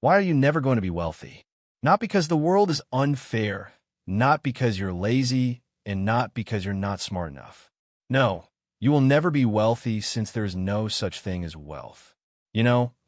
Why are you never going to be wealthy? Not because the world is unfair, not because you're lazy, and not because you're not smart enough. No, you will never be wealthy since there is no such thing as wealth.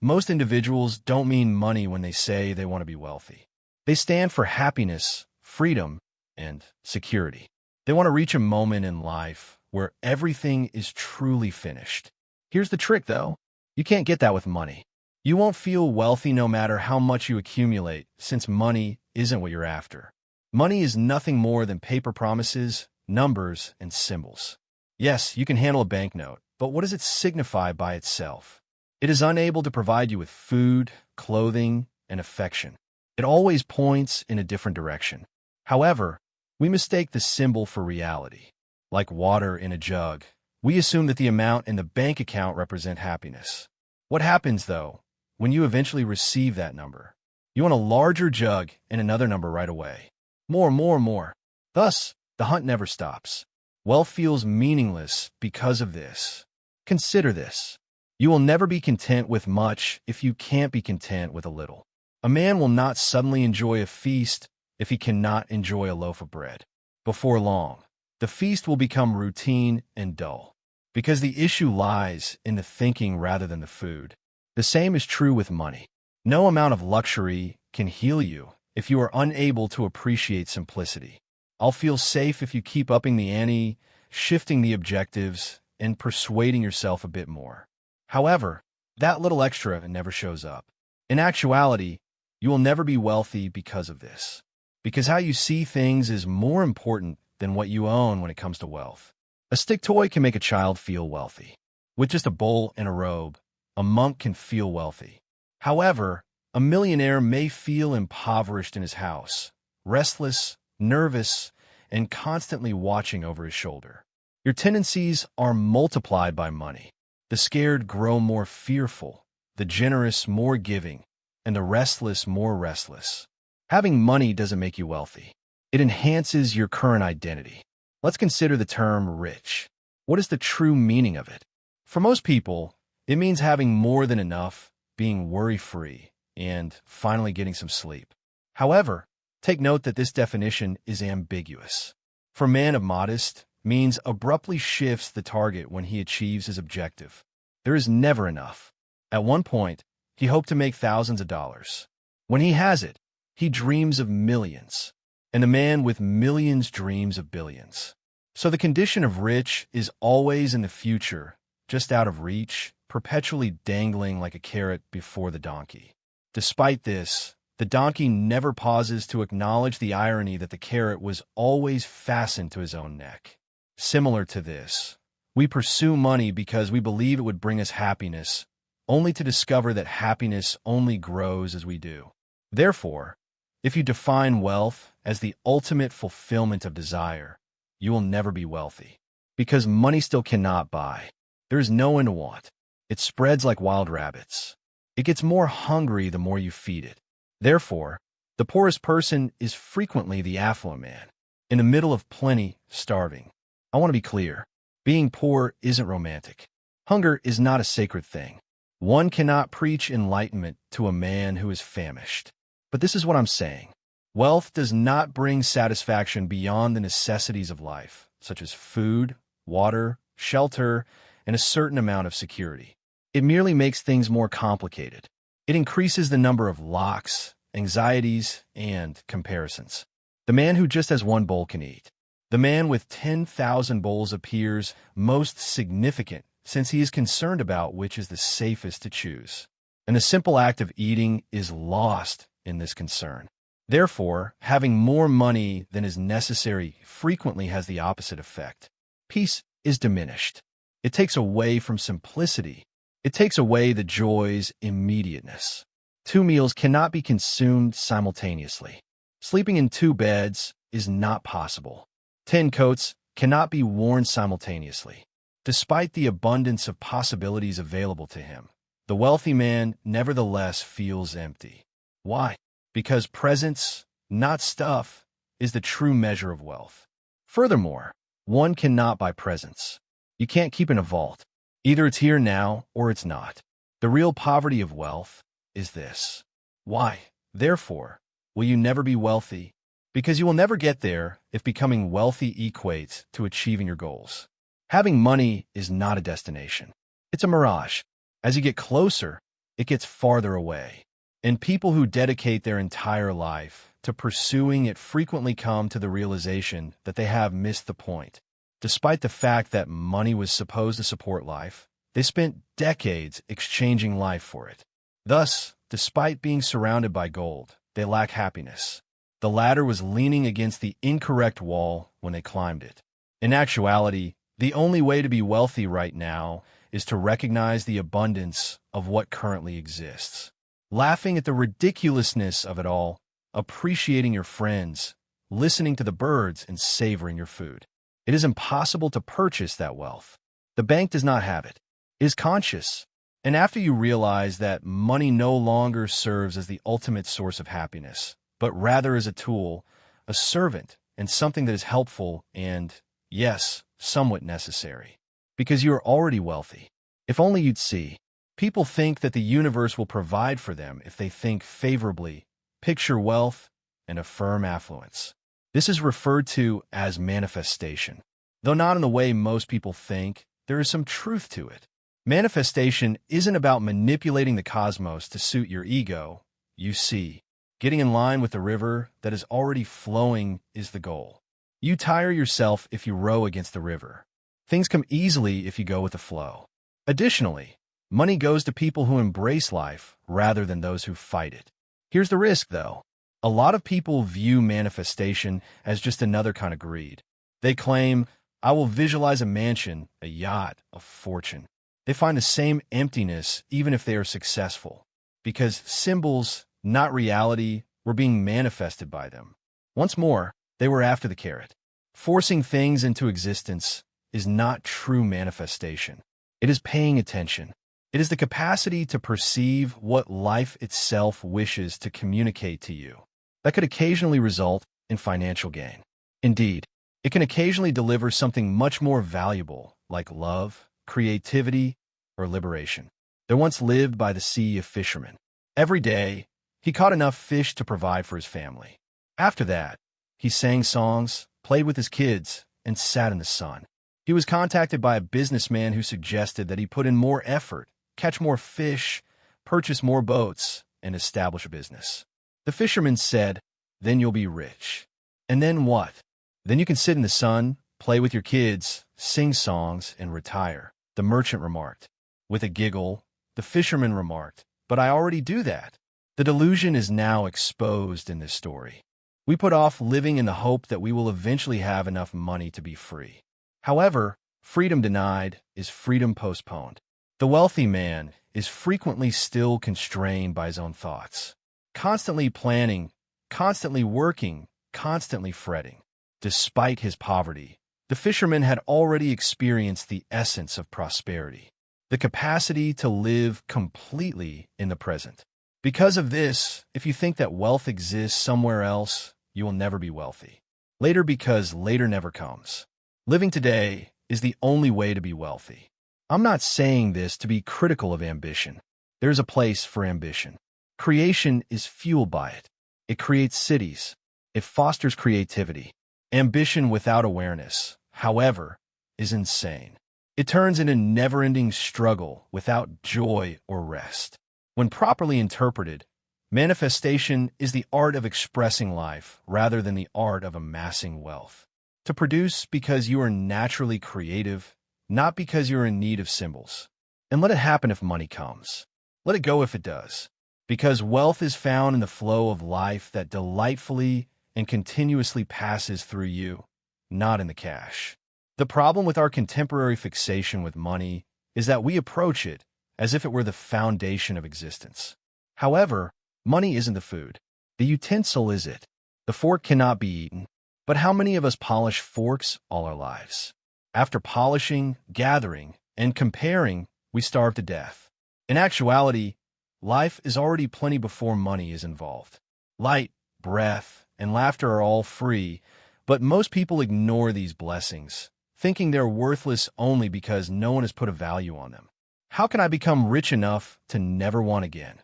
Most individuals don't mean money when they say they want to be wealthy. They stand for happiness, freedom, and security. They want to reach a moment in life where everything is truly finished. Here's the trick, though. You can't get that with money. You won't feel wealthy no matter how much you accumulate, since money isn't what you're after. Money is nothing more than paper promises, numbers, and symbols. Yes, you can handle a banknote, but what does it signify by itself? It is unable to provide you with food, clothing, and affection. It always points in a different direction. However, we mistake the symbol for reality. Like water in a jug, we assume that the amount in the bank account represents happiness. What happens, though, when you eventually receive that number? You want a larger jug and another number right away. More, more, more. Thus, the hunt never stops. Wealth feels meaningless because of this. Consider this. You will never be content with much if you can't be content with a little. A man will not suddenly enjoy a feast if he cannot enjoy a loaf of bread. Before long, the feast will become routine and dull, because the issue lies in the thinking rather than the food. The same is true with money. No amount of luxury can heal you if you are unable to appreciate simplicity. I'll feel safe if you keep upping the ante, shifting the objectives, and persuading yourself a bit more. However, that little extra never shows up. In actuality, you will never be wealthy because of this. Because how you see things is more important than what you own when it comes to wealth. A stick toy can make a child feel wealthy. With just a bowl and a robe, a monk can feel wealthy. However, a millionaire may feel impoverished in his house, restless, nervous, and constantly watching over his shoulder. Your tendencies are multiplied by money. The scared grow more fearful, the generous more giving, and the restless more restless. Having money doesn't make you wealthy. It enhances your current identity. Let's consider the term rich. What is the true meaning of it? For most people, it means having more than enough, being worry-free, and finally getting some sleep. However, take note that this definition is ambiguous. For a man of modest, means abruptly shifts the target when he achieves his objective. There is never enough. At one point, he hoped to make thousands of dollars. When he has it, he dreams of millions. And the man with millions dreams of billions. So the condition of rich is always in the future, just out of reach, perpetually dangling like a carrot before the donkey. Despite this, the donkey never pauses to acknowledge the irony that the carrot was always fastened to his own neck. Similar to this, we pursue money because we believe it would bring us happiness, only to discover that happiness only grows as we do. Therefore, if you define wealth as the ultimate fulfillment of desire, you will never be wealthy. Because money still cannot buy. There is no end to want. It spreads like wild rabbits. It gets more hungry the more you feed it. Therefore, the poorest person is frequently the affluent man, in the middle of plenty, starving. I want to be clear. Being poor isn't romantic. Hunger is not a sacred thing. One cannot preach enlightenment to a man who is famished. But this is what I'm saying. Wealth does not bring satisfaction beyond the necessities of life, such as food, water, shelter, and a certain amount of security. It merely makes things more complicated. It increases the number of locks, anxieties, and comparisons. The man who just has one bowl can eat. The man with 10,000 bowls appears most significant since he is concerned about which is the safest to choose. And the simple act of eating is lost in this concern. Therefore, having more money than is necessary frequently has the opposite effect. Peace is diminished. It takes away from simplicity. It takes away the joy's immediateness. 2 meals cannot be consumed simultaneously. Sleeping in 2 beds is not possible. 10 coats cannot be worn simultaneously. Despite the abundance of possibilities available to him, the wealthy man nevertheless feels empty. Why? Because presence, not stuff, is the true measure of wealth. Furthermore, one cannot buy presence. You can't keep in a vault. Either it's here now or it's not. The real poverty of wealth is this. Why, therefore, will you never be wealthy? Because you will never get there if becoming wealthy equates to achieving your goals. Having money is not a destination. It's a mirage. As you get closer, it gets farther away. And people who dedicate their entire life to pursuing it frequently come to the realization that they have missed the point. Despite the fact that money was supposed to support life, they spent decades exchanging life for it. Thus, despite being surrounded by gold, they lack happiness. The ladder was leaning against the incorrect wall when they climbed it. In actuality, the only way to be wealthy right now is to recognize the abundance of what currently exists. Laughing at the ridiculousness of it all, appreciating your friends, listening to the birds, and savoring your food. It is impossible to purchase that wealth. The bank does not have it. It is conscious. And after you realize that money no longer serves as the ultimate source of happiness, but rather as a tool, a servant, and something that is helpful and, yes, somewhat necessary. Because you are already wealthy. If only you'd see. People think that the universe will provide for them if they think favorably, picture wealth, and affirm affluence. This is referred to as manifestation. Though not in the way most people think, there is some truth to it. Manifestation isn't about manipulating the cosmos to suit your ego. You see, getting in line with the river that is already flowing is the goal. You tire yourself if you row against the river. Things come easily if you go with the flow. Additionally, money goes to people who embrace life rather than those who fight it. Here's the risk, though. A lot of people view manifestation as just another kind of greed. They claim, I will visualize a mansion, a yacht, a fortune. They find the same emptiness even if they are successful, because symbols, not reality, were being manifested by them. Once more, they were after the carrot. Forcing things into existence is not true manifestation. It is paying attention. It is the capacity to perceive what life itself wishes to communicate to you. That could occasionally result in financial gain. Indeed, it can occasionally deliver something much more valuable, like love, creativity, or liberation. There once lived by the sea a fisherman. Every day, he caught enough fish to provide for his family. After that, he sang songs, played with his kids, and sat in the sun. He was contacted by a businessman who suggested that he put in more effort, catch more fish, purchase more boats, and establish a business. The fisherman said, "Then you'll be rich." "And then what?" "Then you can sit in the sun, play with your kids, sing songs, and retire," the merchant remarked. With a giggle, the fisherman remarked, "But I already do that." The delusion is now exposed in this story. We put off living in the hope that we will eventually have enough money to be free. However, freedom denied is freedom postponed. The wealthy man is frequently still constrained by his own thoughts, constantly planning, constantly working, constantly fretting. Despite his poverty, the fisherman had already experienced the essence of prosperity, the capacity to live completely in the present. Because of this, if you think that wealth exists somewhere else, you will never be wealthy. Later, because later never comes. Living today is the only way to be wealthy. I'm not saying this to be critical of ambition. There's a place for ambition. Creation is fueled by it. It creates cities. It fosters creativity. Ambition without awareness, however, is insane. It turns into a never-ending struggle without joy or rest. When properly interpreted, manifestation is the art of expressing life rather than the art of amassing wealth. To produce because you are naturally creative, not because you're in need of symbols. And let it happen if money comes. Let it go if it does. Because wealth is found in the flow of life that delightfully and continuously passes through you, not in the cash. The problem with our contemporary fixation with money is that we approach it as if it were the foundation of existence. However, money isn't the food. The utensil is it. The fork cannot be eaten. But how many of us polish forks all our lives? After polishing, gathering, and comparing, we starve to death. In actuality, life is already plenty before money is involved. Light, breath, and laughter are all free, but most people ignore these blessings, thinking they're worthless only because no one has put a value on them. How can I become rich enough to never want again?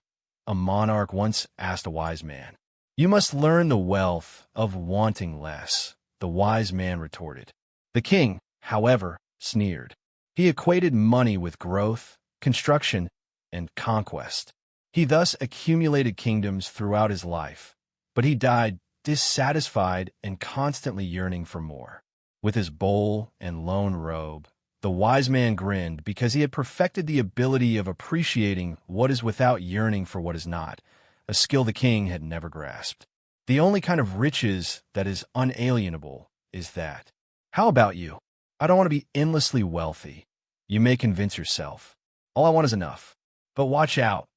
a monarch once asked a wise man. "You must learn the wealth of wanting less," the wise man retorted. The king, however, sneered. He equated money with growth, construction, and conquest. He thus accumulated kingdoms throughout his life, but he died dissatisfied and constantly yearning for more. With his bowl and lone robe, the wise man grinned because he had perfected the ability of appreciating what is without yearning for what is not, a skill the king had never grasped. The only kind of riches that is unalienable is that. How about you? I don't want to be endlessly wealthy. You may convince yourself. All I want is enough. But watch out.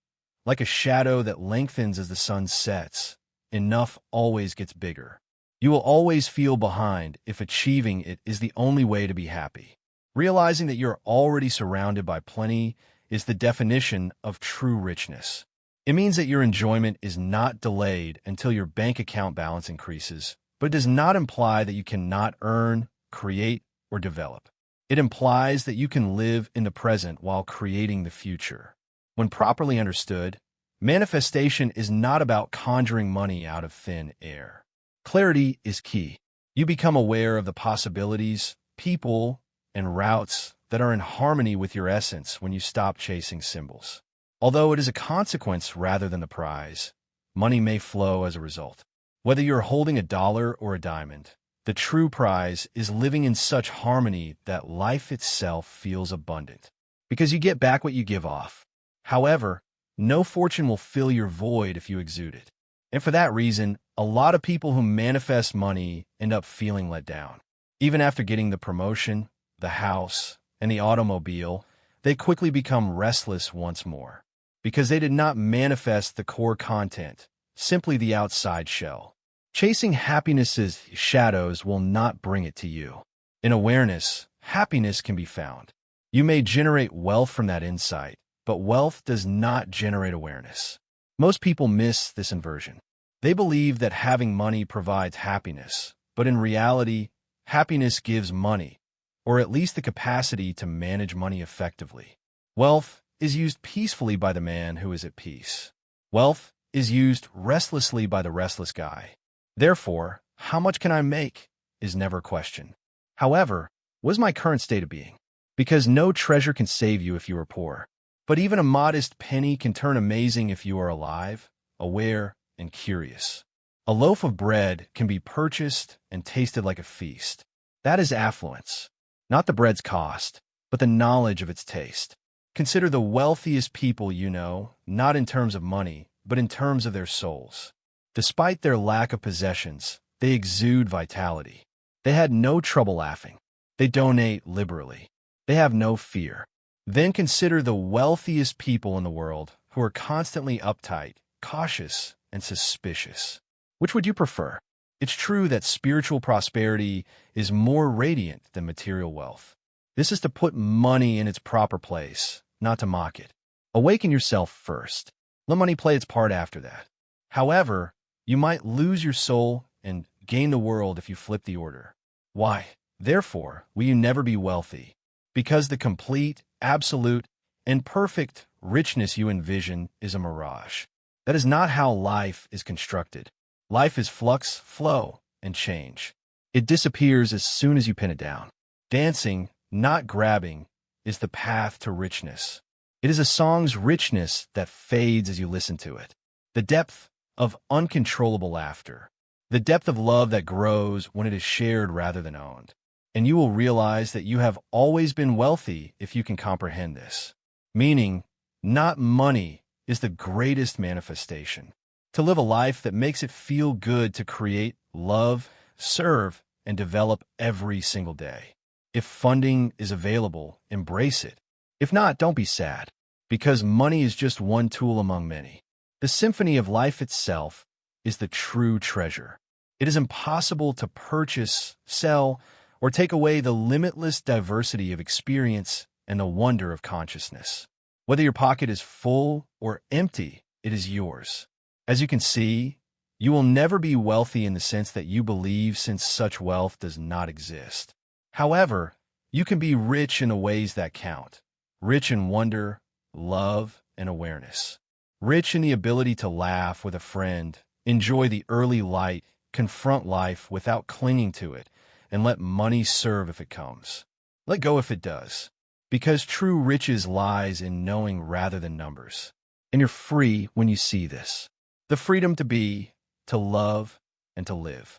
Like a shadow that lengthens as the sun sets, enough always gets bigger. You will always feel behind if achieving it is the only way to be happy. Realizing that you're already surrounded by plenty is the definition of true richness. It means that your enjoyment is not delayed until your bank account balance increases, but it does not imply that you cannot earn, create, or develop. It implies that you can live in the present while creating the future. When properly understood, manifestation is not about conjuring money out of thin air. Clarity is key. You become aware of the possibilities, people, and routes that are in harmony with your essence when you stop chasing symbols. Although it is a consequence rather than the prize, money may flow as a result. Whether you're holding a dollar or a diamond, the true prize is living in such harmony that life itself feels abundant. Because you get back what you give off. However, no fortune will fill your void if you exude it. And for that reason, a lot of people who manifest money end up feeling let down. Even after getting the promotion, the house, and the automobile, they quickly become restless once more. Because they did not manifest the core content, simply the outside shell. Chasing happiness's shadows will not bring it to you. In awareness, happiness can be found. You may generate wealth from that insight, but wealth does not generate awareness. Most people miss this inversion. They believe that having money provides happiness, but in reality, happiness gives money, or at least the capacity to manage money effectively. Wealth is used peacefully by the man who is at peace. Wealth is used restlessly by the restless guy. Therefore, how much can I make is never a question. However, what is my current state of being? Because no treasure can save you if you are poor. But even a modest penny can turn amazing if you are alive, aware, and curious. A loaf of bread can be purchased and tasted like a feast. That is affluence. Not the bread's cost, but the knowledge of its taste. Consider the wealthiest people you know, not in terms of money, but in terms of their souls. Despite their lack of possessions, they exude vitality. They had no trouble laughing. They donate liberally. They have no fear. Then consider the wealthiest people in the world who are constantly uptight, cautious, and suspicious. Which would you prefer? It's true that spiritual prosperity is more radiant than material wealth. This is to put money in its proper place, not to mock it. Awaken yourself first. Let money play its part after that. However, you might lose your soul and gain the world if you flip the order. Why? Therefore, will you never be wealthy? Because the complete, absolute, and perfect richness you envision is a mirage. That is not how life is constructed. Life is flux, flow, and change. It disappears as soon as you pin it down. Dancing, not grabbing, is the path to richness. It is a song's richness that fades as you listen to it. The depth of uncontrollable laughter. The depth of love that grows when it is shared rather than owned. And you will realize that you have always been wealthy if you can comprehend this. Meaning, not money is the greatest manifestation. To live a life that makes it feel good to create, love, serve, and develop every single day. If funding is available, embrace it. If not, don't be sad, because money is just one tool among many. The symphony of life itself is the true treasure. It is impossible to purchase, sell, or take away the limitless diversity of experience and the wonder of consciousness. Whether your pocket is full or empty, it is yours. As you can see, you will never be wealthy in the sense that you believe, since such wealth does not exist. However, you can be rich in the ways that count. Rich in wonder, love, and awareness. Rich in the ability to laugh with a friend, enjoy the early light, confront life without clinging to it, and let money serve if it comes. Let go if it does. Because true riches lies in knowing rather than numbers. And you're free when you see this. The freedom to be, to love, and to live.